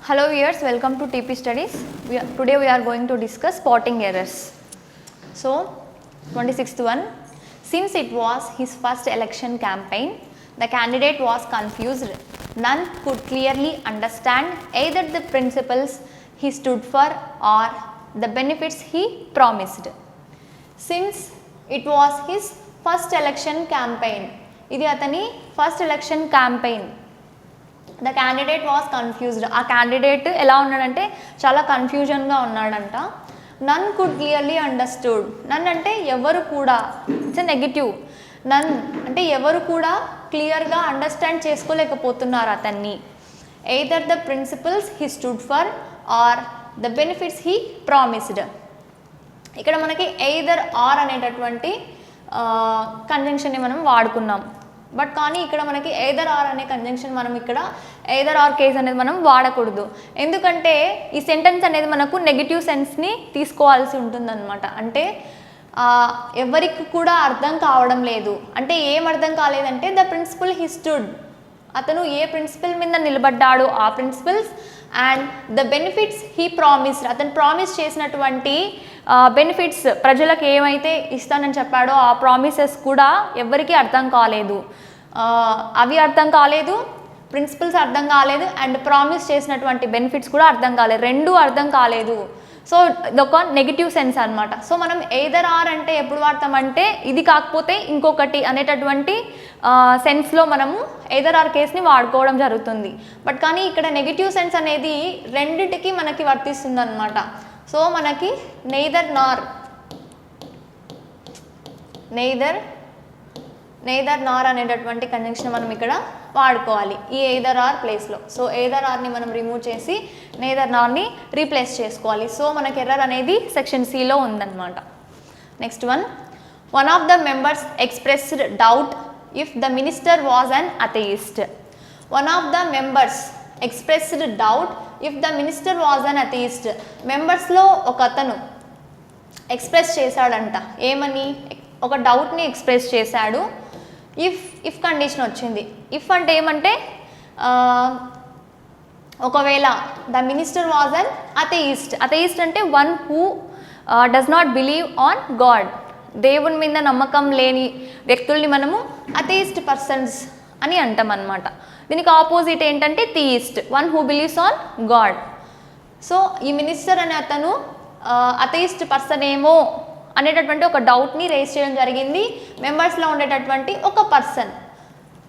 Hello viewers, welcome to TP Studies. Today we are going to discuss spotting errors. So 26th one, since it was his first election campaign, the candidate was confused. None could clearly understand either the principles he stood for or the benefits he promised. Since it was his first election campaign, ఇది అతని first election campaign. The candidate was confused. ఆ candidate ఎలా ఉన్నాడంటే చాలా కన్ఫ్యూజన్గా ఉన్నాడంట. నన్ could clearly understood. నన్ అంటే ఎవరు కూడా, ఇట్స్ ఎ నెగిటివ్. నన్ అంటే ఎవరు కూడా క్లియర్గా అండర్స్టాండ్ చేసుకోలేకపోతున్నారు అతన్ని. Either the principles he stood for or the benefits he promised. ఇక్కడ మనకి ఎయిదర్ ఆర్ అనేటటువంటి కంజంక్షన్ని మనం వాడుకున్నాం. బట్ కానీ ఇక్కడ మనకి ఎయిదర్ ఆర్ అనే కంజంక్షన్ మనం ఇక్కడ ఎయిదర్ ఆర్ కేస్ అనేది మనం వాడకూడదు. ఎందుకంటే ఈ సెంటెన్స్ అనేది మనకు నెగిటివ్ సెన్స్ని తీసుకోవాల్సి ఉంటుందన్నమాట. అంటే ఎవరికి కూడా అర్థం కావడం లేదు. అంటే ఏం అర్థం కాలేదంటే ద ప్రిన్సిపల్ హీ స్టూడ్, అతను ఏ ప్రిన్సిపల్ మీద నిలబడ్డాడు ఆ principles, and the benefits he promised, అతను ప్రామిస్ చేసినటువంటి బెనిఫిట్స్ ప్రజలకు ఏమైతే ఇస్తానని చెప్పాడో ఆ ప్రామిసెస్ కూడా ఎవరికి అర్థం కాలేదు. అవి అర్థం కాలేదు, ప్రిన్సిపల్స్ అర్థం కాలేదు, అండ్ ప్రామిస్ చేసినటువంటి బెనిఫిట్స్ కూడా అర్థం కాలేదు. రెండూ అర్థం కాలేదు. సో ఇదొక నెగిటివ్ సెన్స్ అనమాట. సో మనం ఎయిదర్ ఆర్ అంటే ఎప్పుడు వాడతామంటే ఇది కాకపోతే ఇంకొకటి అనేటటువంటి సెన్స్లో మనము ఎయిదర్ ఆర్ కేస్ని వాడుకోవడం జరుగుతుంది. బట్ కానీ ఇక్కడ నెగిటివ్ సెన్స్ అనేది రెండిటికి మనకి వర్తిస్తుంది అనమాట. సో మనకి నెయిదర్ నార్ అనేటటువంటి కంజంక్షన్ మనం ఇక్కడ వాడుకోవాలి ఈ ఎయిదర్ ఆర్ ప్లేస్లో. సో ఎయిదర్ ఆర్ని మనం రిమూవ్ చేసి నెయిదర్ నార్ని రీప్లేస్ చేసుకోవాలి. సో మనకి ఎర్రర్ అనేది సెక్షన్ సిలో ఉందన్నమాట. Next one of the members expressed doubt if the minister was an atheist. One of the members expressed doubt if the minister was an atheist. మెంబర్స్లో ఒక అతను ఎక్స్ప్రెస్ చేశాడంట. ఏమని? ఒక డౌట్ని ఎక్స్ప్రెస్ చేశాడు. ఇఫ్ కండిషన్ వచ్చింది. ఇఫ్ అంటే ఏమంటే ఒకవేళ ద మినిస్టర్ వాజ్ అన్ అథెయిస్ట్. అథెయిస్ట్ అంటే one who does not believe on God. దేవుని మీద నమ్మకం లేని వ్యక్తుల్ని మనము అథెయిస్ట్ పర్సన్స్ అని అంటాం అన్నమాట. దీనికి ఆపోజిట్ ఏంటంటే theist, one who believes on God. So ఈ మినిస్టర్ అనే అతను అథెయిస్ట్ పర్సన్ ఏమో అనేటటువంటి ఒక డౌట్ని రేస్ చేయడం జరిగింది మెంబర్స్లో ఉండేటటువంటి ఒక పర్సన్.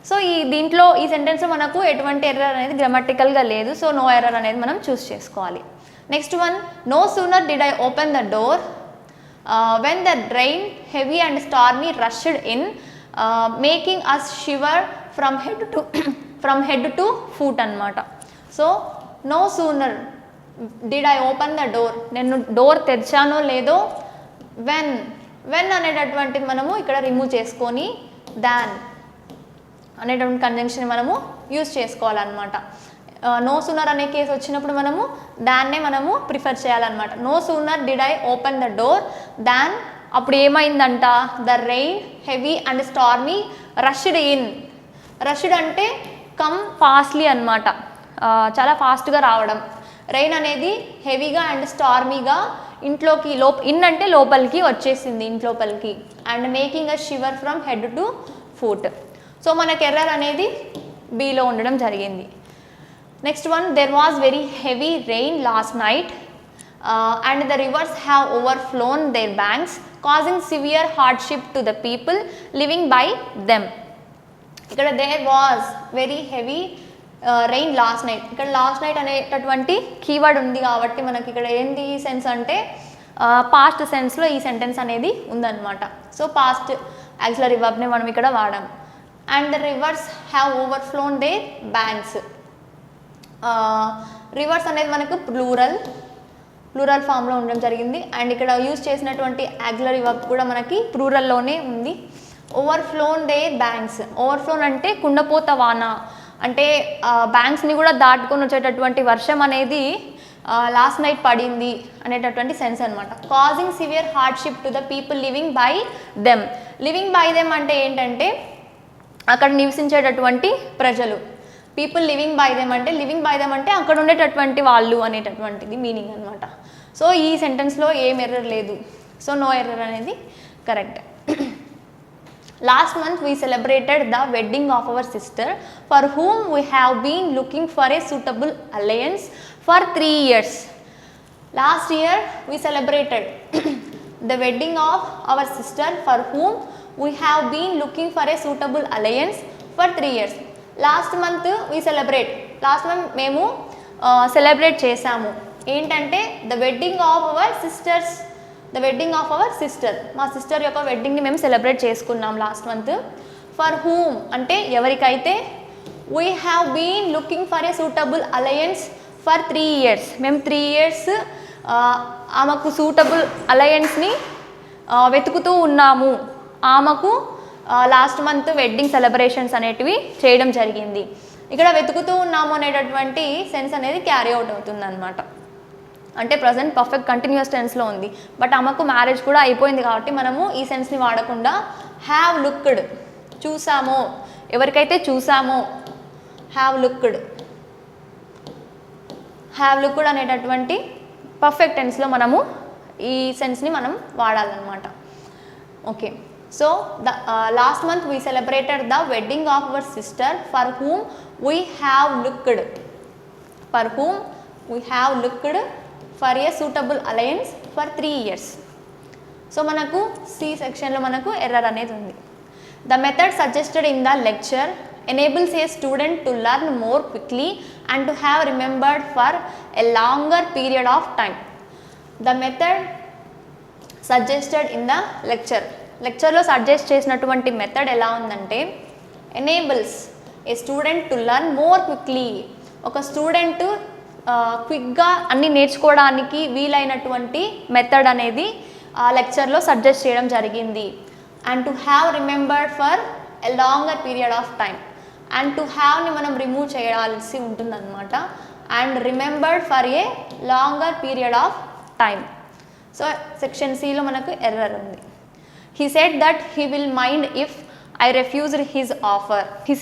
సో దీంట్లో ఈ సెంటెన్స్లో మనకు ఎటువంటి ఎర్రర్ అనేది గ్రామటికల్గా లేదు. సో నో ఎర్రర్ అనేది మనం చూస్ చేసుకోవాలి. Next no sooner did I open the door when the rain heavy and stormy rushed in making us shiver from head to foot అనమాట. So no sooner did I open the door, నేను డోర్ తెరిచానో లేదో, when అనేటటువంటిది మనము ఇక్కడ remove చేసుకొని దాన్ అనేటువంటి కంజంక్షన్ మనము యూజ్ చేసుకోవాలన్నమాట. నో సూనర్ అనే కేసు వచ్చినప్పుడు మనము దాన్నే మనము ప్రిఫర్ చేయాలన్నమాట. No sooner did I open the door than, అప్పుడు ఏమైందంట, the rain heavy and stormy rushed in. Rushed అంటే కమ్ ఫాస్ట్లీ అనమాట, చాలా ఫాస్ట్గా రావడం. రెయిన్ అనేది హెవీగా అండ్ స్టార్మీగా ఇంట్లోకి ఇన్ అంటే లోపలికి వచ్చేసింది, ఇంట్లోపలికి. And making a shiver from head to foot. So మనకి ఎర్రర్ అనేది బీలో ఉండడం జరిగింది. Next there was very heavy rain last night and the rivers have overflown their banks causing severe hardship to the people living by them. ఇక్కడ there was very heavy rain last night. ఇక్కడ last night అనేటటువంటి keyword ఉంది కాబట్టి మనకి ఇక్కడ ఏంది sense అంటే past సెన్స్లో ఈ సెంటెన్స్ అనేది ఉందన్నమాట. సో పాస్ట్ యాక్సిలరీ వర్బ్ని మనం ఇక్కడ వాడాం. And the rivers have overflown they banks. Rivers అనేది మనకు ప్లూరల్ ఫామ్లో ఉండడం జరిగింది. అండ్ ఇక్కడ యూజ్ చేసినటువంటి యాక్సిలరీ వర్బ్ కూడా మనకి ప్లూరల్లోనే ఉంది. ఓవర్ఫ్లోన్ దే బ్యాంక్స్. ఓవర్ఫ్లోన్ అంటే కుండపోత వాన, అంటే బ్యాంక్స్ని కూడా దాటుకొని వచ్చేటటువంటి వర్షం అనేది లాస్ట్ నైట్ పడింది అనేటటువంటి సెన్స్ అనమాట. Causing severe hardship to the people living by them. Living by them అంటే ఏంటంటే అక్కడ నివసించేటటువంటి ప్రజలు. పీపుల్ లివింగ్ బై దెమ్ అంటే లివింగ్ బై దెమ్ అంటే అక్కడ ఉండేటటువంటి వాళ్ళు అనేటటువంటిది మీనింగ్ అనమాట. సో ఈ సెంటెన్స్లో ఏం ఎర్రర్ లేదు. సో నో ఎర్రర్ అనేది correct. Last month we celebrated the wedding of our sister for whom we have been looking for a suitable alliance for 3 years. Last year we celebrated the wedding of our sister for whom we have been looking for a suitable alliance for 3 years. Last month we celebrate. Last month మేము celebrate చేసాము ఏంటంటే the wedding of our sisters. The wedding of our sister, మా sister యొక్క వెడ్డింగ్ని మేము celebrate చేసుకున్నాం last month. For whom అంటే ఎవరికైతే, we have been looking for a suitable alliance for 3 years. మేము 3 years ఆమెకు సూటబుల్ అలయన్స్ని వెతుకుతూ ఉన్నాము. ఆమెకు లాస్ట్ మంత్ వెడ్డింగ్ సెలబ్రేషన్స్ అనేటివి చేయడం జరిగింది. ఇక్కడ వెతుకుతూ ఉన్నాము అనేటటువంటి సెన్స్ అనేది క్యారీ అవుట్ అవుతుంది అనమాట. అంటే ప్రజెంట్ పర్ఫెక్ట్ కంటిన్యూస్ టెన్స్లో ఉంది, బట్ ఆమెకు మ్యారేజ్ కూడా అయిపోయింది కాబట్టి మనము ఈ సెన్స్ని వాడకుండా హ్యావ్ లుక్డ్, చూసామో, ఎవరికైతే చూసామో హ్యావ్ లుక్డ్ అనేటటువంటి పర్ఫెక్ట్ టెన్స్లో మనము ఈ సెన్స్ని మనం వాడాలన్నమాట. Okay, so the last month we celebrated the wedding of our sister for whom we have looked for a suitable alliance for 3 years. So మనకు సి సెక్షన్లో మనకు ఎర్రర్ అనేది ఉంది. The method suggested in the lecture enables a student to learn more quickly and to have remembered for a longer period of time. The method suggested in the లెక్చర్లో suggest చేసినటువంటి method ఎలా ఉందంటే, enables a student to learn more quickly, ఒక student క్విక్గా అన్నీ నేర్చుకోవడానికి వీలైనటువంటి method అనేది ఆ లెక్చర్లో సజెస్ట్ చేయడం జరిగింది. And to have remembered for a longer period of time. And to హ్యావ్ని మనం రిమూవ్ చేయాల్సి ఉంటుందన్నమాట. And remembered for a longer period of time. So section సిలో మనకు ఎర్రర్ ఉంది. He said that he will mind if I refused his offer. He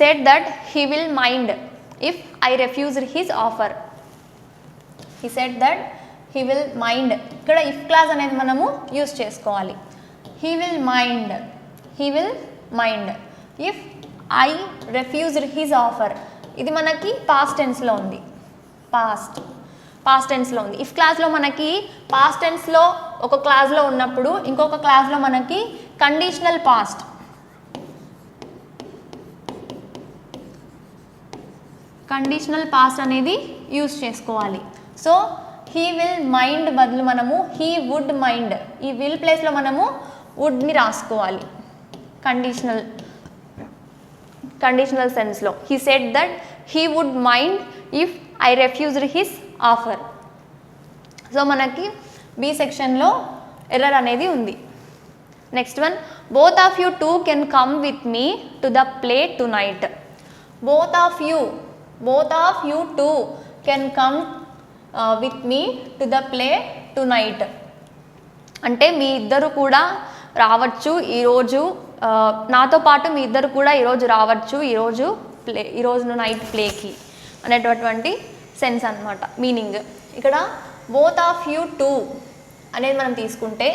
said that he will mind. ఇక్కడ if class అనేది మనము use చేసుకోవాలి. He will mind if I refused his offer. ఇది మనకి past టెన్స్లో ఉంది. పాస్ట్ టెన్స్లో ఉంది. If క్లాస్లో మనకి పాస్ట్ టెన్స్లో ఒక క్లాస్లో ఉన్నప్పుడు ఇంకొక క్లాస్లో మనకి కండిషనల్ పాస్ట్ అనేది యూస్ చేసుకోవాలి. సో హీ విల్ మైండ్ బదులు మనము హీ వుడ్ మైండ్, ఈ విల్ ప్లేస్లో మనము వుడ్ని రాసుకోవాలి కండిషనల్ సెన్స్లో. He said that he would mind if I refused his offer. So మనకి బి సెక్షన్లో ఎర్రర్ అనేది ఉంది. Next one, both of you two can come with me to the play tonight. Both of you two can come with me to the play to night అంటే మీ ఇద్దరు కూడా రావచ్చు ఈరోజు, నాతో పాటు మీ ఇద్దరు కూడా ఈరోజు రావచ్చు ఈరోజు నైట్ ప్లేకి అనేటటువంటి సెన్స్ అనమాట, మీనింగ్. ఇక్కడ బోత్ ఆఫ్ యూ టూ అనేది మనం తీసుకుంటే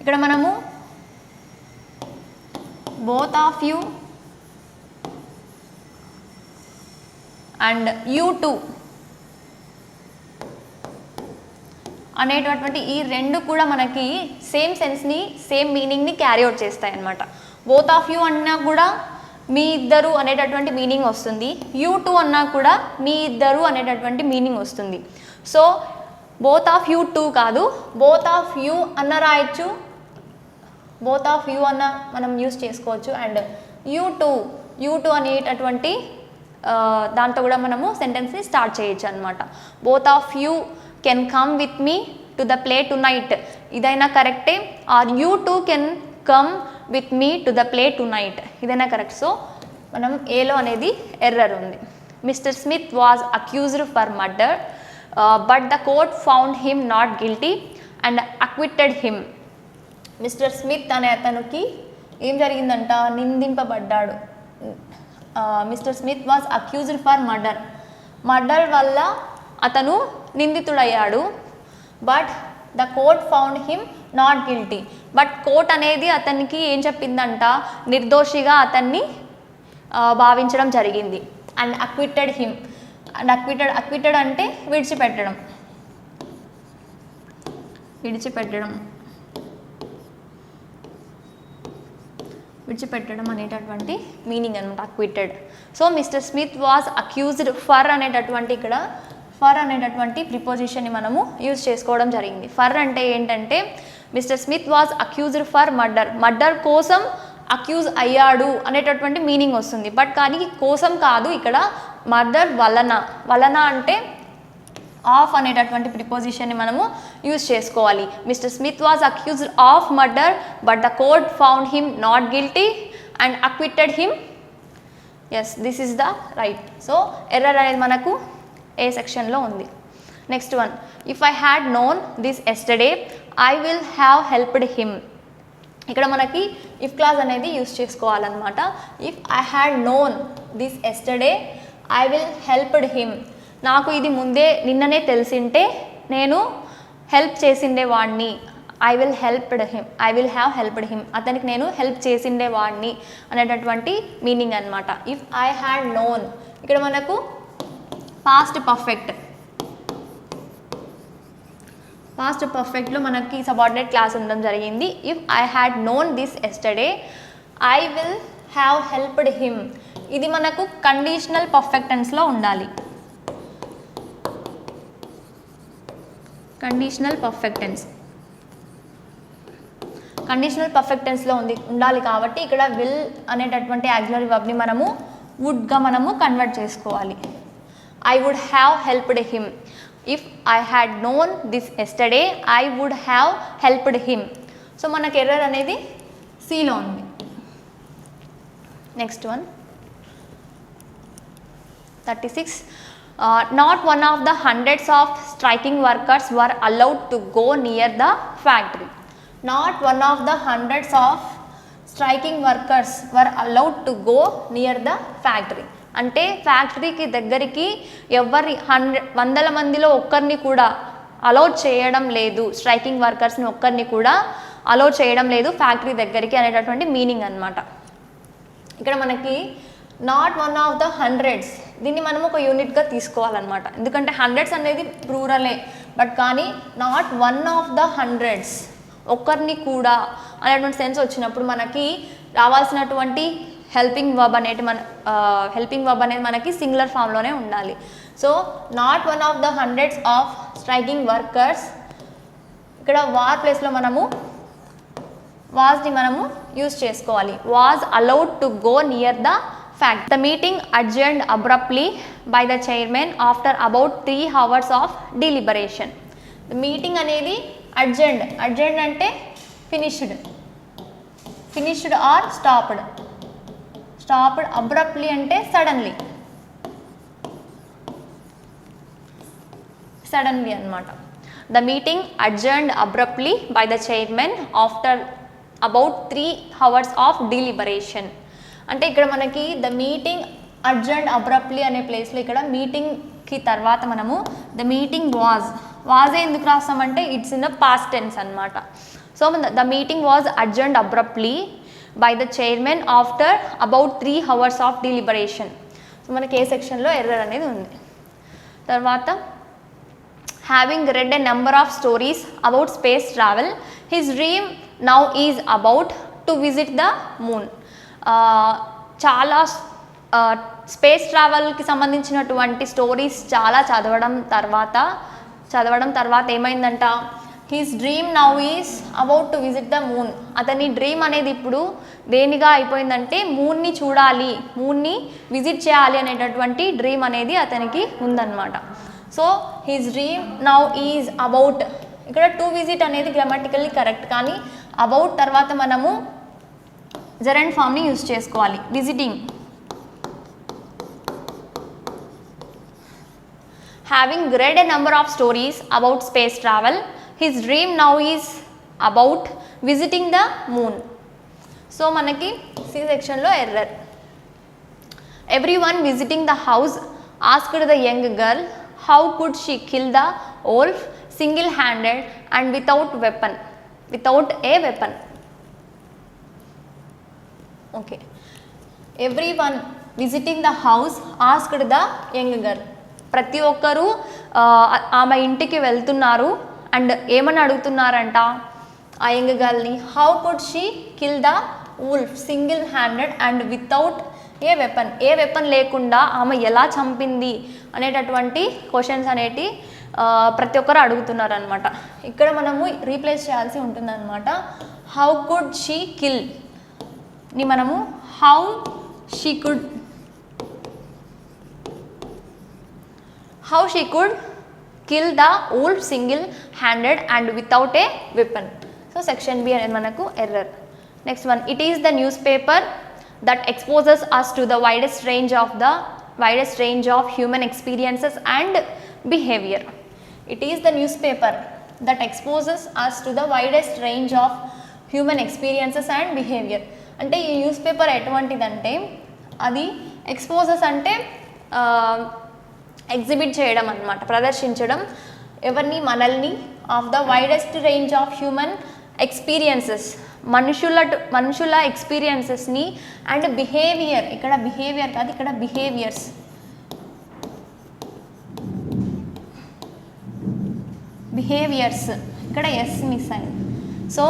ఇక్కడ మనము both of you and you two అనేటటువంటి ఈ రెండు కూడా మనకి సేమ్ సెన్స్ని సేమ్ మీనింగ్ని క్యారీ అవుట్ చేస్తాయి అన్నమాట. బోత్ ఆఫ్ యూ అన్నా కూడా మీ ఇద్దరు అనేటటువంటి మీనింగ్ వస్తుంది, యూ టూ అన్నా కూడా మీ ఇద్దరు అనేటటువంటి మీనింగ్ వస్తుంది. So both of you two కాదు, బోత్ ఆఫ్ యూ అన్న రాయొచ్చు, బోత్ ఆఫ్ యూ అన్న మనం యూస్ చేసుకోవచ్చు. అండ్ యూ టూ అనేటటువంటి దాంతో కూడా మనము సెంటెన్స్ని స్టార్ట్ చేయొచ్చు అనమాట. Both of you can come with me to the play tonight, ఇదైనా కరెక్టే. Or you two can come with me to the play tonight, ఇదైనా కరెక్ట్. సో మనం ఏలో అనేది ఎర్రర్ ఉంది. Mr Smith was accused for murder but the court found him not guilty and acquitted him. Mr Smith అనే అతనికి ఏం జరిగిందంట, నిందింపబడ్డాడు. Mr Smith was accused for murder, murder వల్ల అతను నిందితుడయ్యాడు. But the court found him not guilty. But court అనేది అతనికి ఏం చెప్పిందంట, నిర్దోషిగా అతన్ని భావించడం జరిగింది. And acquitted him. And acquitted అంటే విడిచిపెట్టడం అనేటటువంటి మీనింగ్ అనమాట acquitted. So Mr Smith was accused for అనేటటువంటి ఇక్కడ ఫర్ అనేటటువంటి ప్రిపోజిషన్ని మనము యూజ్ చేసుకోవడం జరిగింది. ఫర్ అంటే ఏంటంటే mister Smith was accused for murder కోసం అక్యూజ్ అయ్యాడు అనేటటువంటి మీనింగ్ వస్తుంది. బట్ కానీ కోసం కాదు, ఇక్కడ మర్డర్ వలన అంటే ఆఫ్ అనేటటువంటి ప్రిపోజిషన్ని మనము యూజ్ చేసుకోవాలి. Mister Smith was accused of murder but the court found him not guilty and acquitted him. Yes, this is the right. So error అనేది మనకు ఏ సెక్షన్లో ఉంది. Next one, if I had known this yesterday I will have helped him. ఇక్కడ మనకి if clause అనేది use చేసుకోవాలన్నమాట. If I had known this yesterday I will helped him. నాకు ఇది నిన్ననే తెలిసింటే నేను హెల్ప్ చేసిండేవాడిని. I will have helped him. అతనికి నేను హెల్ప్ చేసిండేవాడిని అనేటటువంటి మీనింగ్ అనమాట. ఇఫ్ ఐ హ్యాడ్ నోన్ ఇక్కడ మనకు పాస్ట్ పర్ఫెక్ట్లో మనకి సబార్డినేట్ క్లాస్ ఉండడం జరిగింది. If I had known this yesterday I will have helped him. ఇది మనకు కండిషనల్ పర్ఫెక్ట్ టెన్స్లో ఉండాలి. కండిషనల్ పర్ఫెక్ట్ టెన్స్లో ఉండాలి కాబట్టి ఇక్కడ విల్ అనేటటువంటి యాక్సిలరీ వర్బ్ని మనము వుడ్గా కన్వర్ట్ చేసుకోవాలి. I would have helped him. If I had known this yesterday, I would have helped him. So మనకు ఎర్రర్ అనేది Cలో ఉంది. Next one 36. Not one of the hundreds of striking workers were allowed to go near the factory. Not one of the hundreds of striking workers were allowed to go near the factory. అంటే ఫ్యాక్టరీకి దగ్గరికి ఎవరి 100 మందిలో ఒక్కరిని కూడా allow చేయడం లేదు. Striking వర్కర్స్ని ఒక్కరిని కూడా అలౌ చేయడం లేదు ఫ్యాక్టరీ దగ్గరికి అనేటటువంటి మీనింగ్ అనమాట. ఇక్కడ మనకి not one of the hundreds, దీన్ని మనం ఒక యూనిట్గా తీసుకోవాలన్నమాట. ఎందుకంటే హండ్రెడ్స్ అనేది ప్లూరలే, బట్ కానీ not one of the hundreds, ఒక్కరిని కూడా అనేటువంటి సెన్స్ వచ్చినప్పుడు మనకి రావాల్సినటువంటి హెల్పింగ్ వర్బ్ అనేది మనకి సింగులర్ ఫామ్లోనే ఉండాలి. So not one of the hundreds of striking workers, ఇక్కడ వార్ ప్లేస్లో వాజ్ని యూజ్ చేసుకోవాలి. Was allowed to go near the fact. The meeting adjourned abruptly by the chairman after about 3 hours of deliberation. The meeting అనేది adjourned అంటే finished or stopped. Abruptly అంటే suddenly అన్నమాట. The meeting adjourned abruptly by the chairman after about 3 hours of deliberation. అంటే ఇక్కడ మనకి the meeting adjourned abruptly అనే ప్లేస్లో ఇక్కడ మీటింగ్కి తర్వాత మనము ద మీటింగ్ వాజ్ ఎందుకు రాస్తామంటే it's in the past tense అనమాట. So the meeting was adjourned abruptly by the chairman after about 3 hours of deliberation. సో మనకి ఏ సెక్షన్లో ఎర్రర్ అనేది ఉంది. తర్వాత having read a number of stories about space travel his dream now is about to visit the moon. చాలా space ట్రావెల్కి సంబంధించినటువంటి stories చాలా చదవడం తర్వాత ఏమైందంట, his dream now is about to visit the moon. అతని డ్రీమ్ అనేది ఇప్పుడు దేనిగా అయిపోయిందంటే మూన్ని చూడాలి, మూన్ని విజిట్ చేయాలి అనేటటువంటి డ్రీమ్ అనేది అతనికి ఉందన్నమాట. So his dream now is about, ఇక్కడ టు విజిట్ అనేది గ్రామటికల్లీ కరెక్ట్, కానీ అబౌట్ తర్వాత మనము జెరండ్ ఫామ్ని యూజ్ చేసుకోవాలి. Visiting, having read a number of stories about space travel his dream now is about visiting the moon. So manaki C section lo error. Everyone visiting the house asked the young girl how could she kill the wolf single handed and without a weapon. Okay, everyone visiting the house asked the young girl. ప్రతి ఒక్కరూ ఆమె ఇంటికి వెళ్తున్నారు and ఏమని అడుగుతున్నారంట ఆ young గర్ల్ని, how could she kill the wolf single handed and without a weapon లేకుండా ఆమె ఎలా చంపింది అనేటటువంటి క్వశ్చన్స్ అనేటి ప్రతి ఒక్కరు అడుగుతున్నారు అనమాట. ఇక్కడ మనము రీప్లేస్ చేయాల్సి ఉంటుందన్నమాట. హౌ కుడ్ షీ కిల్ ని మనము how she could kill the wolf single handed and without a weapon. So section B అనేది మనకు error. Next one, it is the newspaper that exposes us to the widest range of human experiences and behavior. It is the newspaper that exposes us to the widest range of human experiences and behavior. అంటే ఈ news paper ఎటువంటిదంటే అది exposes అంటే exhibit చేయడం అన్నమాట, ప్రదర్శించడం ఎవరిని, మనల్ని, of the widest range of human experiences, మనుషుల ఎక్స్పీరియన్సెస్ని అండ్ బిహేవియర్, ఇక్కడ బిహేవియర్ కాదు ఇక్కడ బిహేవియర్స్, ఇక్కడ ఎస్ మిస్ అయింది. సో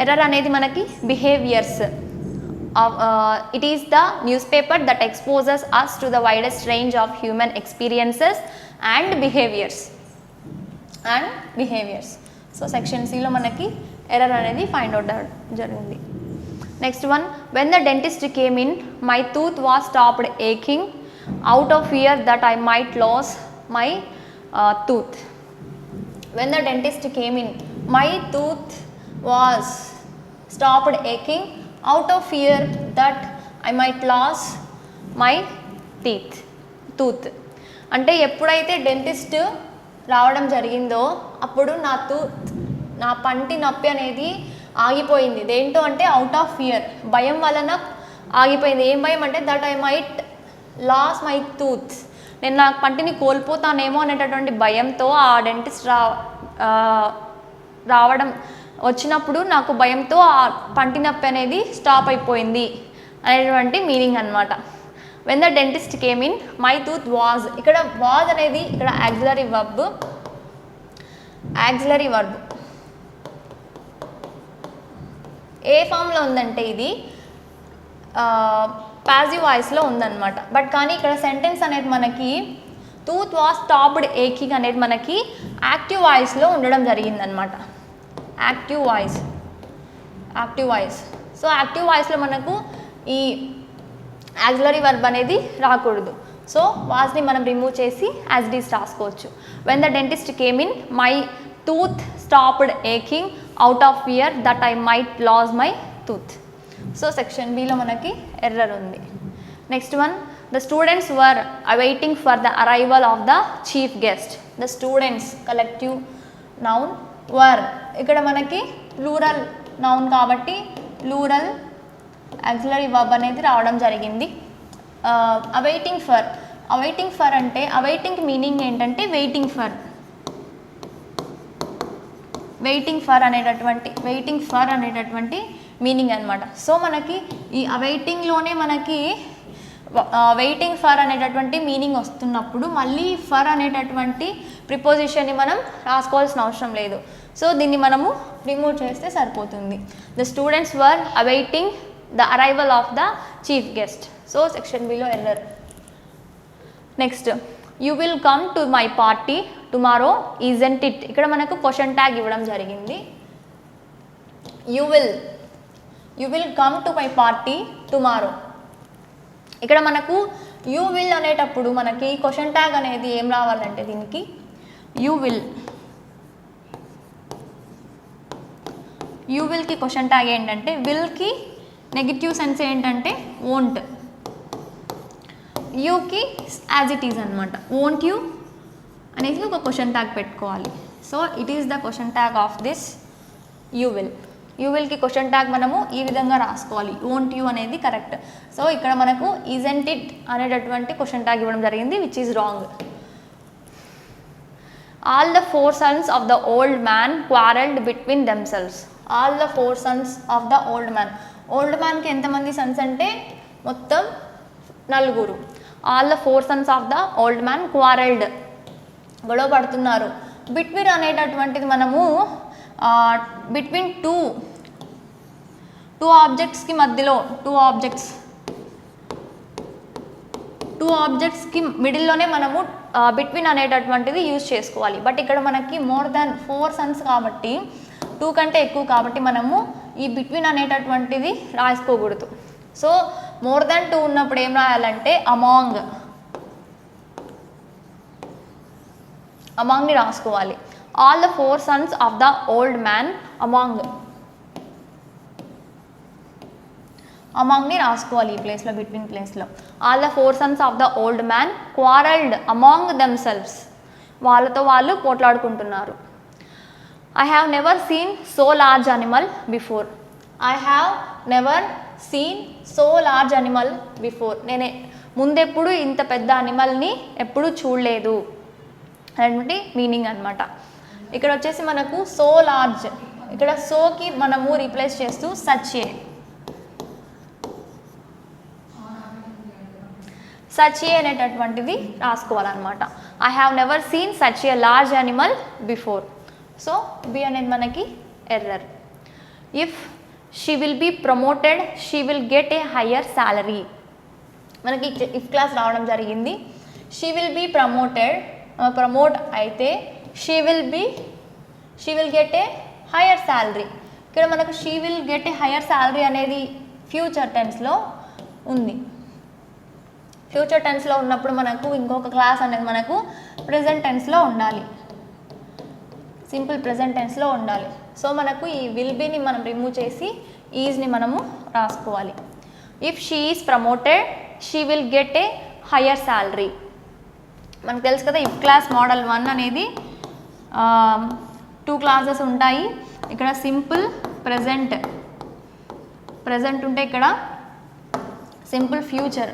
ఎర్రర్ అనేది మనకి behaviours. It is the newspaper that exposes us to the widest range of human experiences and behaviors. So section C లో మనకి ఎర్రర్ అనేది ఫైండ్ అవుట్ జరిగింది. Next one, when the dentist came in, my tooth was stopped aching out of fear that I might lose my tooth. When the dentist came in, my tooth was stopped aching out of fear that I might lose my tooth. అంటే ఎప్పుడైతే dentist రావడం జరిగిందో అప్పుడు నా పంటి నొప్పి అనేది ఆగిపోయింది. దేంతో అంటే అవుట్ ఆఫ్ ఫియర్, భయం వలన ఆగిపోయింది. ఏం భయం అంటే that I might lose my tooth, నేను నా పంటిని కోల్పోతానేమో అనేటటువంటి భయంతో ఆ డెంటిస్ట్ రావడం వచ్చినప్పుడు నాకు భయంతో ఆ పంటి నొప్పి అనేది స్టాప్ అయిపోయింది అనేటువంటి మీనింగ్ అనమాట. When the dentist came in, my tooth was, ఇక్కడ వాజ్ అనేది ఇక్కడ యాక్సిలరీ వర్బ్ ఏ ఫామ్లో ఉందంటే ఇది పాసివ్ వాయిస్లో ఉందన్నమాట. బట్ కానీ ఇక్కడ సెంటెన్స్ అనేది మనకి టూత్ వాజ్ స్టాప్డ్ ఏకింగ్ అనేది మనకి యాక్టివ్ వాయిస్లో ఉండడం జరిగిందనమాట. Active voice. సో యాక్టివ్ వాయిస్లో మనకు ఈ యాక్సిలరీ వర్బ్ అనేది రాకూడదు. సో వాజ్ని మనం రిమూవ్ చేసి యాజ్ ఇట్ ఈస్ రాసుకోవచ్చు. When the dentist came in, my tooth stopped aching out of fear that I might lose my tooth. So section బిలో మనకి ఎర్రర్ ఉంది. Next one, the students were awaiting for the arrival of the chief guest. The students collective noun, were ఇక్కడ మనకి plural noun కాబట్టి plural auxiliary verb అనేది రావడం జరిగింది. Awaiting for అంటే అవైటింగ్ మీనింగ్ ఏంటంటే వెయిటింగ్ ఫర్ అనేటటువంటి మీనింగ్ అనమాట. సో మనకి ఈ అవైటింగ్లోనే మనకి వెయిటింగ్ ఫర్ అనేటటువంటి మీనింగ్ వస్తున్నప్పుడు మళ్ళీ ఫర్ అనేటటువంటి ప్రిపోజిషన్ని మనం రాసుకోవాల్సిన అవసరం లేదు. సో దీన్ని మనము రిమూవ్ చేస్తే సరిపోతుంది. The students were awaiting the arrival of the chief guest. So section below error. Next, you will come to my party tomorrow isn't it. ఇక్కడ మనకు క్వశ్చన్ ట్యాగ్ ఇవ్వడం జరిగింది. You will come to my party tomorrow. ఇక్కడ మనకు you will అనేటప్పుడు మనకి question tag అనేది ఏం రావాలంటే దీనికి యూ విల్కి క్వశ్చన్ ట్యాగ్ ఏంటంటే, విల్కి నెగిటివ్ సెన్స్ ఏంటంటే వోంట్, యూకి యాజ్ ఇట్ ఈజ్ అనమాట. వోంట్ యూ అనేది ఒక క్వశ్చన్ ట్యాగ్ పెట్టుకోవాలి. So it is the question tag of this you will. You విల్కి క్వశ్చన్ ట్యాగ్ మనము ఈ విధంగా రాసుకోవాలి, వోంట్ యూ అనేది కరెక్ట్. సో ఇక్కడ మనకు ఈజెంట్ ఇట్ అనేటటువంటి క్వశ్చన్ ట్యాగ్ ఇవ్వడం జరిగింది, which is wrong. All the 4 sons of the old man quarreled between themselves. All the 4 sons of the old man. Old మ్యాన్కి ఎంతమంది సన్స్ అంటే మొత్తం 4. All the 4 sons of the old man quarreled, గొడవ పడుతున్నారు. Between అనేటటువంటిది మనము between two ఆబ్జెక్ట్స్కి మధ్యలో, two ఆబ్జెక్ట్స్కి మిడిల్లోనే మనము బిట్వీన్ అనేటటువంటిది యూజ్ చేసుకోవాలి. బట్ ఇక్కడ మనకి మోర్ దాన్ 4 sons కాబట్టి 2 కంటే ఎక్కువ కాబట్టి మనము ఈ బిట్వీన్ అనేటటువంటిది రాసుకోకూడదు. సో మోర్ దాన్ 2 ఉన్నప్పుడు ఏం రాయాలంటే అమాంగ్ని రాసుకోవాలి. All the 4 sons of the old man అమాంగ్ని రాసుకోవాలి ఈ ప్లేస్లో, బిట్వీన్ ప్లేస్లో. All the 4 sons of the old man quarreled among themselves, వాళ్ళతో వాళ్ళు పోట్లాడుకుంటున్నారు. I have never seen so large animal before. I have never seen so large animal before, నేను ముందెప్పుడు ఇంత పెద్ద అనిమల్ని ఎప్పుడు చూడలేదు అనేటువంటి మీనింగ్ అనమాట. ఇక్కడ వచ్చేసి మనకు సో లార్జ్, ఇక్కడ సోకి మనము రీప్లేస్ చేస్తూ సచ్ ఏ అనేటటువంటిది రాసుకోవాలన్నమాట. I have never seen such a large animal before. So B అనేది మనకి error. If she will be promoted she will get a higher salary, మనకి ఇఫ్ క్లాస్ రావడం జరిగింది. షీ విల్ బీ ప్రమోట్ అయితే she will get a higher salary. ఇక్కడ మనకు she will get a higher salary అనేది future టెన్స్లో ఉంది. Future టెన్స్లో ఉన్నప్పుడు మనకు ఇంకొక క్లాస్ అనేది మనకు ప్రెజెంట్ టెన్స్లో ఉండాలి, సింపుల్ ప్రెజెంట్ టెన్స్లో ఉండాలి. సో మనకు ఈ విల్ బీని మనం రిమూవ్ చేసి ఈజ్ని మనము రాసుకోవాలి. If she is promoted she will get a higher salary. మనకు తెలుసు కదా ఇఫ్ క్లాస్ మోడల్ 1 అనేది 2 క్లాసెస్ ఉంటాయి. ఇక్కడ సింపుల్ ప్రెజెంట్ ఉంటే ఇక్కడ సింపుల్ ఫ్యూచర్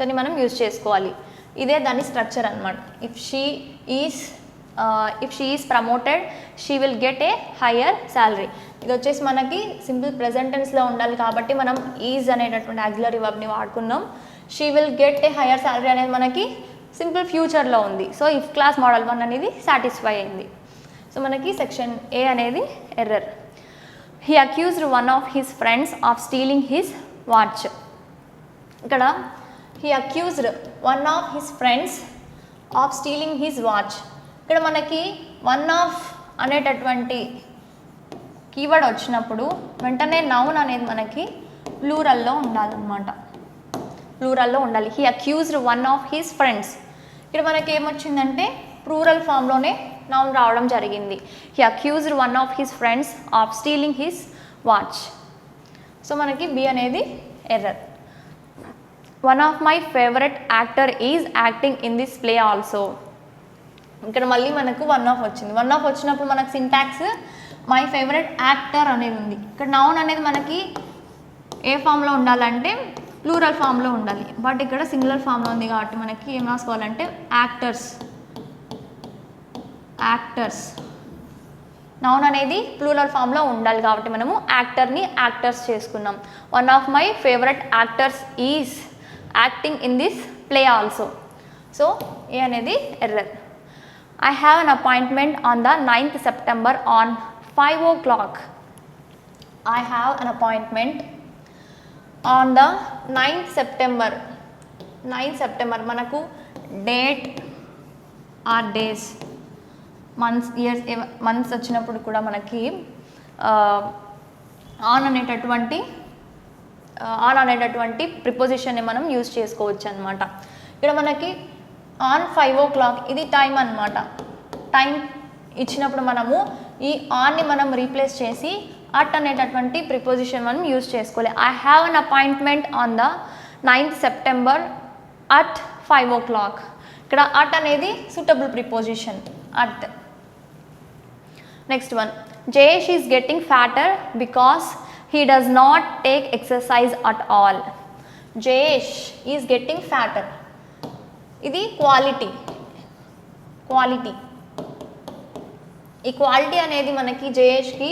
అని మనం యూజ్ చేసుకోవాలి. ఇదే దాని స్ట్రక్చర్ అనమాట. If she is promoted she will get a higher salary. ఇది వచ్చేసి మనకి సింపుల్ ప్రెజెంట్ టెన్స్లో ఉండాలి కాబట్టి మనం ఈజ్ అనేటటువంటి ఆక్సిలరీ వర్బ్ని వాడుకున్నాం. She will get a higher salary అనేది మనకి సింపుల్ ఫ్యూచర్లో ఉంది. సో ఇఫ్ క్లాస్ మోడల్ 1 అనేది సాటిస్ఫై అయింది. సో మనకి సెక్షన్ ఏ అనేది error. He accused one of his friends of stealing his watch. ఇక్కడ he accused one of his friends of stealing his watch. ఇక్కడ మనకి వన్ ఆఫ్ అనేటటువంటి కీవర్డ్ వచ్చినప్పుడు వెంటనే నౌన్ అనేది మనకి ప్లూరల్లో ఉండాలన్నమాట, ప్లూరల్లో ఉండాలి. he accused one of his friends. ఇక్కడ మనకి ఏమొచ్చిందంటే ప్లూరల్ ఫామ్లోనే నౌన్ రావడం జరిగింది. he accused one of his friends of stealing his watch. So మనకి బి అనేది error. One of my favourite actor is acting in this play also. ఇక్కడ మళ్ళీ మనకు one of వచ్చింది. వన్ ఆఫ్ వచ్చినప్పుడు మనకు సింటాక్స్ మై ఫేవరెట్ యాక్టర్ అనేది ఉంది. ఇక్కడ నౌన్ అనేది మనకి ఏ ఫామ్లో ఉండాలంటే ప్లూరల్ ఫామ్లో ఉండాలి. బట్ ఇక్కడ సింగులర్ ఫామ్లో ఉంది కాబట్టి మనకి ఏం రాసుకోవాలంటే యాక్టర్స్. నౌన్ అనేది ప్లూరల్ ఫామ్లో ఉండాలి కాబట్టి మనము యాక్టర్ని యాక్టర్స్ చేసుకున్నాం. One of my favourite actors is acting in this play also. So A అనేది error. I have an appointment on the 9th September on 5 o'clock. I have an appointment on the 9th September. 9th September మనకు date or days, months, years, months వచ్చినప్పుడు కూడా మనకి on అనేటటువంటి ప్రిపోజిషన్ని మనం use చేసుకోవచ్చు అనమాట. ఇక్కడ మనకి ఆన్ 5 o'clock ఇది టైం అనమాట. టైం ఇచ్చినప్పుడు మనము ఈ ఆన్ని మనం రీప్లేస్ చేసి అట్ అనేటటువంటి ప్రిపోజిషన్ మనం యూజ్ చేసుకోవాలి. I have an appointment on the 9th September at 5 o'clock. ఇక్కడ అట్ అనేది suitable preposition. At next one, Jayesh is getting fatter because he does not take exercise at all. Jayesh is getting fatter, ఇది quality. ఈ quality అనేది మనకి జయేష్కి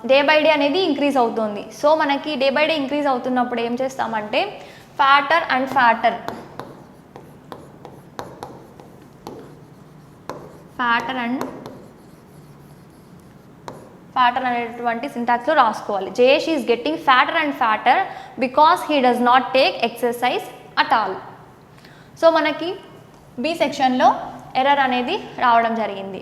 day by day అనేది increase అవుతుంది. సో మనకి డే బై డే ఇంక్రీజ్ అవుతున్నప్పుడు ఏం చేస్తామంటే ఫ్యాటర్ అనేటువంటి సింటాక్స్లో రాసుకోవాలి. Jayesh is getting fatter because he does not take exercise at all. So మనకి బి సెక్షన్లో ఎర్రర్ అనేది రావడం జరిగింది.